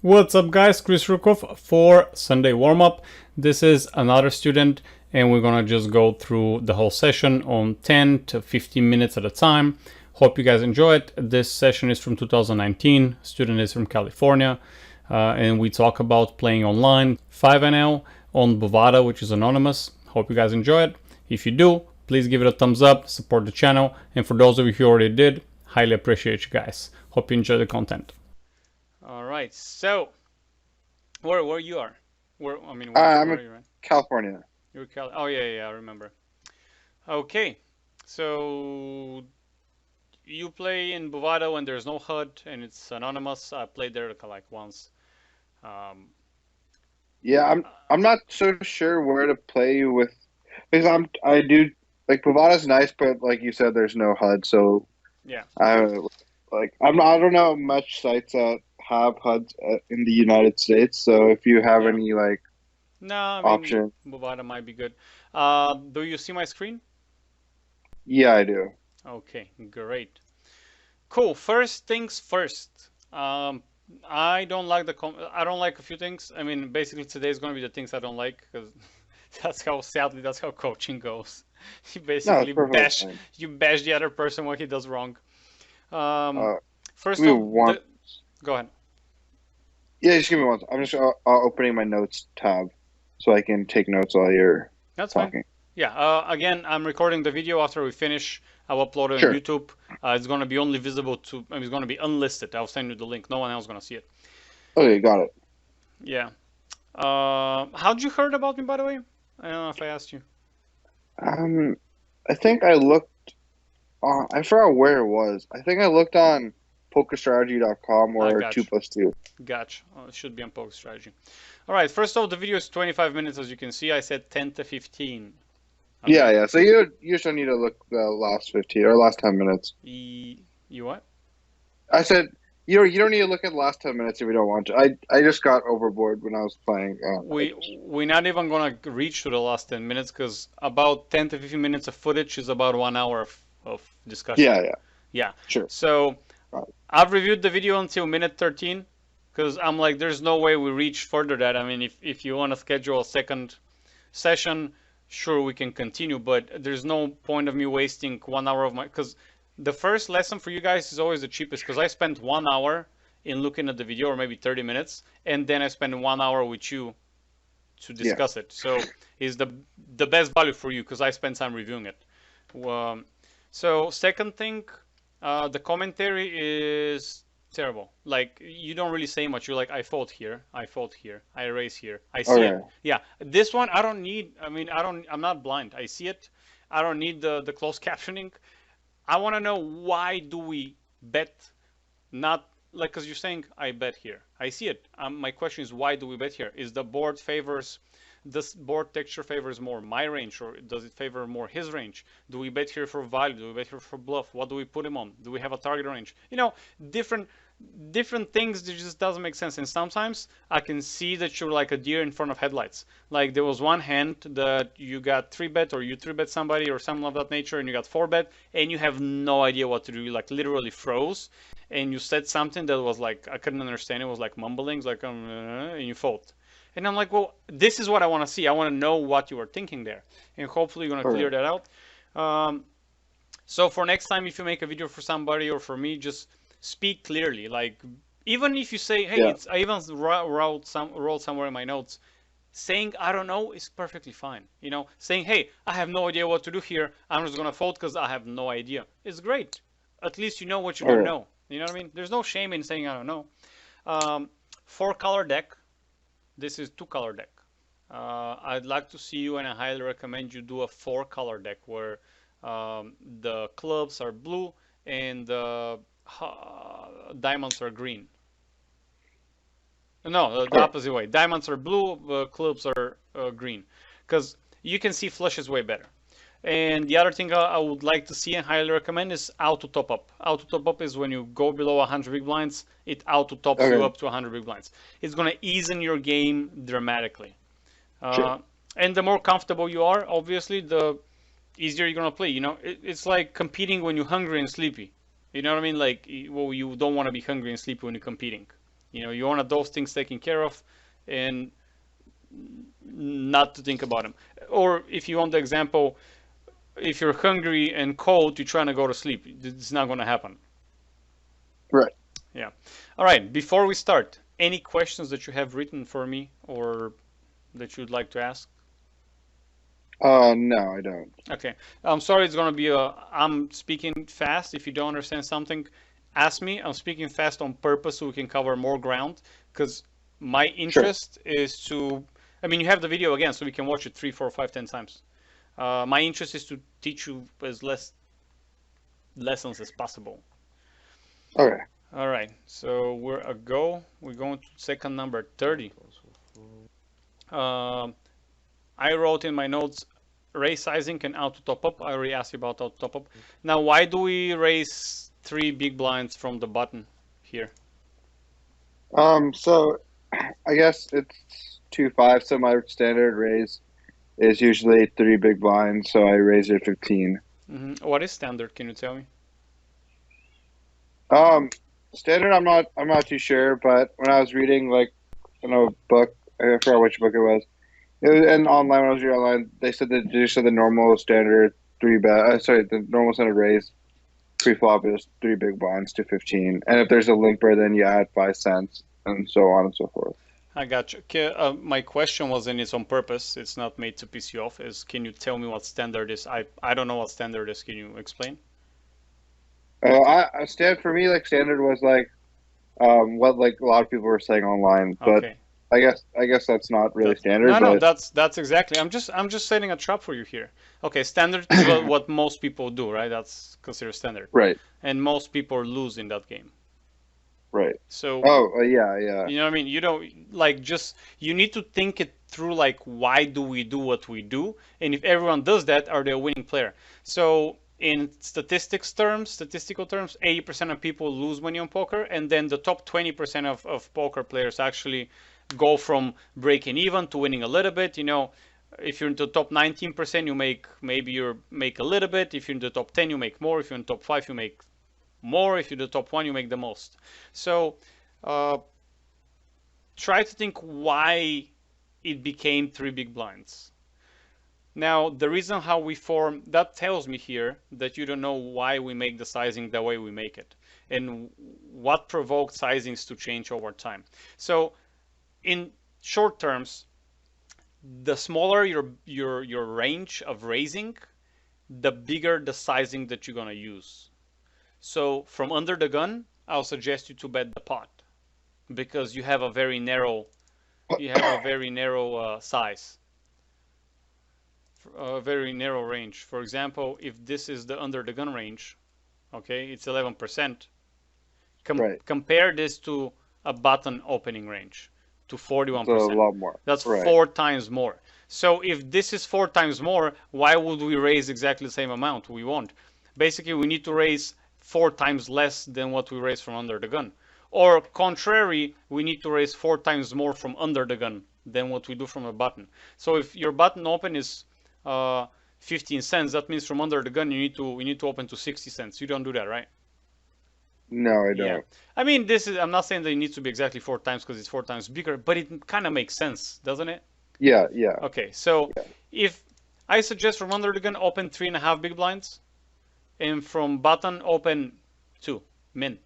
What's up guys, Chris Rukov for Sunday warm-up. This is another student and we're gonna just go through the whole session on 10 to 15 minutes at a time. Hope you guys enjoy it. This session is from 2019, student is from California, and we talk about playing online 5NL on Bovada, which is anonymous. Hope you guys enjoy it. If you do, please give it a thumbs up, support the channel, and for those of you who already did, highly appreciate you guys. Hope you enjoy the content. All right, so where you are? Where I'm where in are you, right? California. You're Cal. Oh yeah, I remember. Okay, so you play in Bovada when there's no HUD and it's anonymous. I played there like once. Um, Yeah, I'm not so sure where to play with because I do like Bovada's nice, but like you said, there's no HUD, so yeah. I I don't know much sites that have HUDs in the United States. So if you have Yeah. any like No, I mean option, Bovada might be good. Do you see my screen? yeah, I do. Okay, great. Cool. First things first. I don't like I don't like a few things. I mean, basically today is going to be the things I don't like because sadly that's how coaching goes. You No, basically it's perfectly fine. bash the other person what he does wrong. Um, Uh, first give me off, one. go ahead. Yeah, just give me one. I'm just opening my notes tab so I can take notes while you're That's fine. talking. Yeah. Again, I'm recording the video after we finish. I'll upload it on Sure. YouTube. It's going to be only visible to. It's going to be unlisted. I'll send you the link. No one else is going to see it. Okay, got it. Yeah. How'd you heard about me, by the way? I don't know if I asked you. Um, I think I looked. I forgot where it was. I think I looked on pokerstrategy.com I or got 2 you. plus 2. Gotcha. It should be on Poker Strategy. All right. First off, the video is 25 minutes, as you can see. I said 10 to 15. Yeah, Okay. yeah. So you just need to look the last 15 or last 10 minutes. You what? I said you don't need to look at the last 10 minutes if you don't want to. I just got overboard when I was playing. We're not even gonna reach to the last 10 minutes because about 10 to 15 minutes of footage is about 1 hour of discussion. Yeah, yeah. Yeah. Sure. So Got I've reviewed the video until minute 13 because I'm like, there's no way we reach further that. I mean, if you want to schedule a second session, sure we can continue, but there's no point of me wasting 1 hour of my because the first lesson for you guys is always the cheapest because I spent 1 hour in looking at the video or maybe 30 minutes and then I spend 1 hour with you to Yeah. discuss it. So is the best value for you because I spent time reviewing it. Um, so second thing, the commentary is terrible. Like you don't really say much. You're like, I fought here, I fought here, I race here, I see it. Okay. Yeah, this one I don't need. I mean, I don't. I'm not blind. I see it. I don't need the closed captioning. I want to know why do we bet not like because you're saying I bet here. I see it. My question is why do we bet here? Is the board favors this board texture favors more my range or does it favor more his range? Do we bet here for value? Do we bet here for bluff? What do we put him on? Do we have a target range? Different different things that just doesn't make sense. And sometimes I can see that you're like a deer in front of headlights. Like there was one hand that you got 3-bet or you 3-bet somebody or something of that nature and you got 4-bet and you have no idea what to do. You like literally froze and you said something that was like I couldn't understand. It was like mumblings, like and you fold. And I'm like, well, this is what I want to see. I want to know what you were thinking there, and hopefully you're gonna clear Okay. that out. Um, so for next time, if you make a video for somebody or for me, just speak clearly. Like even if you say, hey, Yeah. it's I even wrote somewhere in my notes. Saying I don't know is perfectly fine. Saying hey, I have no idea what to do here. I'm just gonna fold because I have no idea. It's great. At least you know what you don't Okay. know. You know what I mean? There's no shame in saying I don't know. Um, 4-color deck. This is 2-color deck. I'd like to see you, and I highly recommend you do a 4-color deck where the clubs are blue and the diamonds are green. No, the Okay. opposite way. Diamonds are blue, clubs are green, because you can see flushes way better. And the other thing I would like to see and highly recommend is auto top up. Auto top up is when you go below 100 big blinds, it auto tops you Okay. up to 100 big blinds. It's going to ease in your game dramatically. Sure. Uh, and the more comfortable you are, obviously, the easier you're going to play. It's like competing when you're hungry and sleepy. You know what I mean? Like, well, you don't want to be hungry and sleepy when you're competing. You want those things taken care of, and not to think about them. Or if you want the example, if you're hungry and cold, you're trying to go to sleep. It's not going to happen. Right. Yeah. All right. Before we start, any questions that you have written for me or that you'd like to ask? No, I don't. Okay. I'm sorry. It's going to be I'm speaking fast. If you don't understand something, ask me. I'm speaking fast on purpose so we can cover more ground because my Sure. interest is to. I mean, you have the video again, so we can watch it 3, 4, 5, 10 times. My interest is to teach you as less lessons as possible. Okay. All right, so we're a go. We're going to second number 30. Um, I wrote in my notes raise sizing and auto top up. I already asked you about auto top up. Now, why do we raise 3 big blinds from the button here? So I guess it's 2-5. So my standard raise is usually 3 big blinds. So I raise it 15. What is standard? Can you tell me? Um, Standard. I'm not too sure, but when I was reading like in a book, I forgot which book it was. It was and online when I was reading online. They said that they just said the normal standard the normal standard raise pre-flop is 3 big blinds to 15, and if there's a limper, then you add 5 cents, and so on and so forth. I got you. Okay, my question was, and it's on purpose. It's not made to piss you off. Is can you tell me what standard is? I don't know what standard is. Can you explain? I stand for me like standard was like what like a lot of people were saying online, but Okay. I guess that's not really That's no, standard, no. but That's exactly. I'm just setting a trap for you here. Okay, standard is what most people do, right? That's considered standard, right, and most people lose in that game. right. So Oh, yeah, yeah, you know what I mean? You don't like just you need to think it through. Like, why do we do what we do? And if everyone does that, are they a winning player? So in statistical terms, 80% of people lose money on poker, and then the top 20% of poker players actually go from breaking even to winning a little bit. If you're in the top 19%, you make a little bit. If you're in the top 10, you make more. If you're in the top 5, you make more. If you're the top 1, you make the most. So uh, try to think why it became 3 big blinds. Now, the reason how we form, that tells me here that you don't know why we make the sizing the way we make it and what provoked sizings to change over time. So in short terms, the smaller your range of raising, the bigger the sizing that you're gonna use. So from under the gun, I'll suggest you to bet the pot because you have a very narrow size, a very narrow range. For example, if this is the under the gun range, okay, it's 11%. right. Compare this to a button opening range to It's a 41%. lot more, That's right? 4 times more. So if this is 4 times more, why would we raise exactly the same amount? We won't. Basically, we need to raise 4 times less than what we raise from under the gun. Or contrary, we need to raise 4 times more from under the gun than what we do from a button. So if your button open is 15 cents, that means from under the gun we need to open to 60 cents. You don't do that, right? No, I Yeah. don't. I mean, I'm not saying that it needs to be exactly 4 times because it's 4 times bigger, but it kind of makes sense, doesn't it? Yeah, yeah, Okay, so yeah. if I suggest from under the gun open 3.5 big blinds, and from button open 2 min.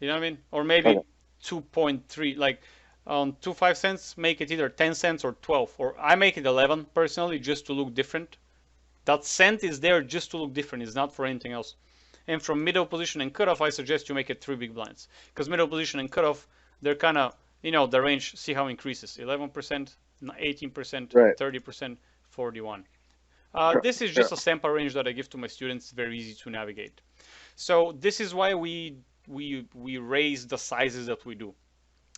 You know what I mean? Or Okay, maybe 2.3, like on 2 5 cents, make it either 10 cents or 12, or I make it 11 personally just to look different. That cent is there just to look different. It's not for anything else. And from middle position and cutoff, I suggest you make it 3 big blinds because middle position and cutoff, they're kind of the range. See how it increases: 11%, 18%, right. 30%, 41. Sure, This is just sure. a sample range that I give to my students. Very easy to navigate. So this is why we raise the sizes that we do.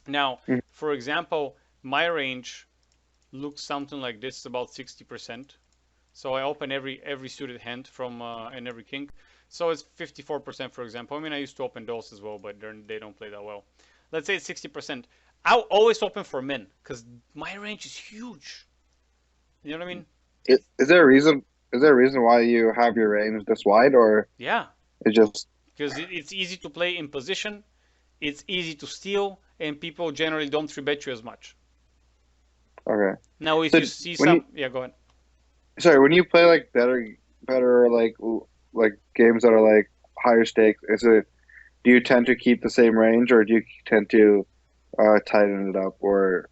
Now, Mhm. for example, my range looks something like this, about 60%. So I open every suited hand from and every king. So it's 54%, for example. I mean, I used to open those as well, but they don't play that well. Let's say it's 60%. I'll always open for min because my range is huge. You know what I mean? Is there a reason? Is there a reason why you have your range this wide, or Yeah, it just because it's easy to play in position, it's easy to steal, and people generally don't 3-bet you as much. Okay. Now, if So you see when you, yeah, go ahead. sorry, when you play like better like games that are like higher stakes, do you tend to keep the same range, or do you tend to tighten it up, or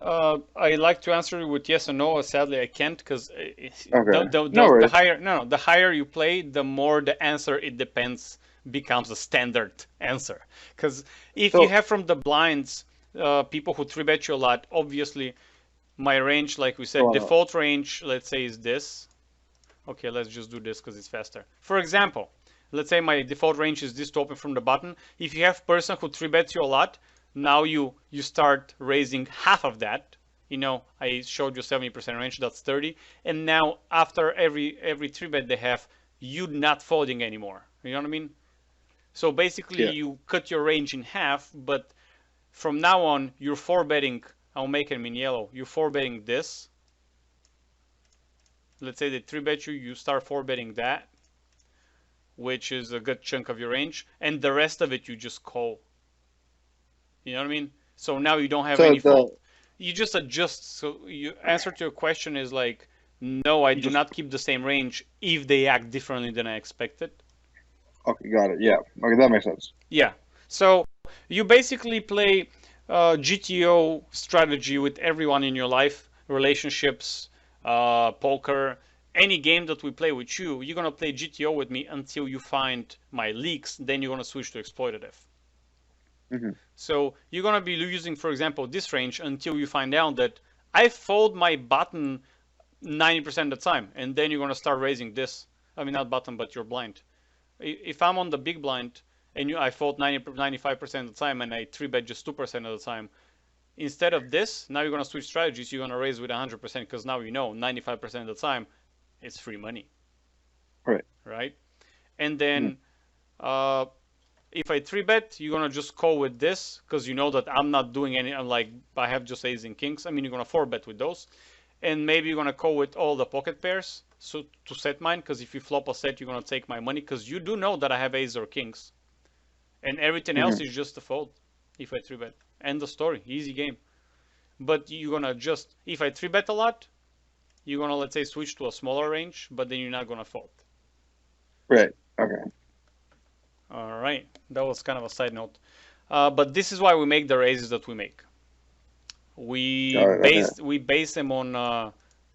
I like to answer it with yes or no. Sadly, I can't because okay, no the worries. higher the higher you play, the more the answer it depends becomes a standard answer. Because if you So have from the blinds people who 3-bet you a lot, obviously my range, like we said, go on. default range, let's say is this. Okay, let's just do this because it's faster. For example, let's say my default range is this to open from the button. If you have person who 3-bets you a lot, now you start raising half of that. You know, I showed you 70% range, that's 30. And now after every 3-bet they have, you not folding anymore. You know what I mean? So basically Yeah. you cut your range in half, but from now on you're 4-betting. I'll make them in yellow. You're 4-betting this. Let's say they 3-bet you, you start 4-betting that, which is a good chunk of your range, and the rest of it you just call. You know what I mean? So now you don't have So any the fault. You just adjust. So your answer to your question is like, no, I you do just not keep the same range if they act differently than I expected. okay, got it. Yeah. Okay, that makes sense. Yeah. So you basically play GTO strategy with everyone in your life, relationships, poker, any game that we play with you. You're gonna play GTO with me until you find my leaks. Then you're gonna switch to exploitative. Hmm. So you're gonna be using, for example, this range until you find out that I fold my button 90% of the time, and then you're gonna start raising this. I mean, not button, but your blind. If I'm on the big blind and I fold 95% of the time and I 3-bet just 2% of the time, instead of this, now you're gonna switch strategies. You're gonna raise with 100% because now you know 95% of the time it's free money, Right. right? And Hmm. then uh, if I 3-bet, you're gonna just call with this because you know that I'm not doing any. I'm like I have just aces and kings. I mean, you're gonna 4-bet with those, and maybe you're gonna call with all the pocket pairs so to set mine. Because if you flop a set, you're gonna take my money because you do know that I have aces or kings, and everything else Hmm. is just a fold. If I 3-bet, end the story, easy game. But you're gonna just if I 3-bet a lot, you're gonna let's say switch to a smaller range, but then you're not gonna fold. Right. Okay. All right, that was kind of a side note. But this is why we make the raises that we make. Got it. Okay. We base them on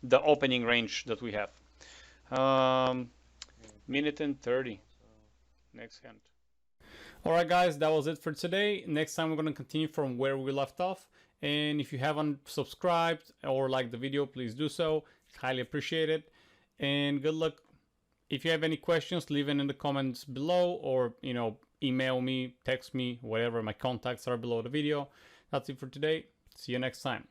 the opening range that we have. Um, minute and 30. Next hand. All right, guys, that was it for today. Next time we're going to continue from where we left off. And if you haven't subscribed or liked the video, please do so. Highly appreciate it. And good luck. If you have any questions, leave it in the comments below, or email me, text me, whatever. My contacts are below the video. That's it for today. See you next time.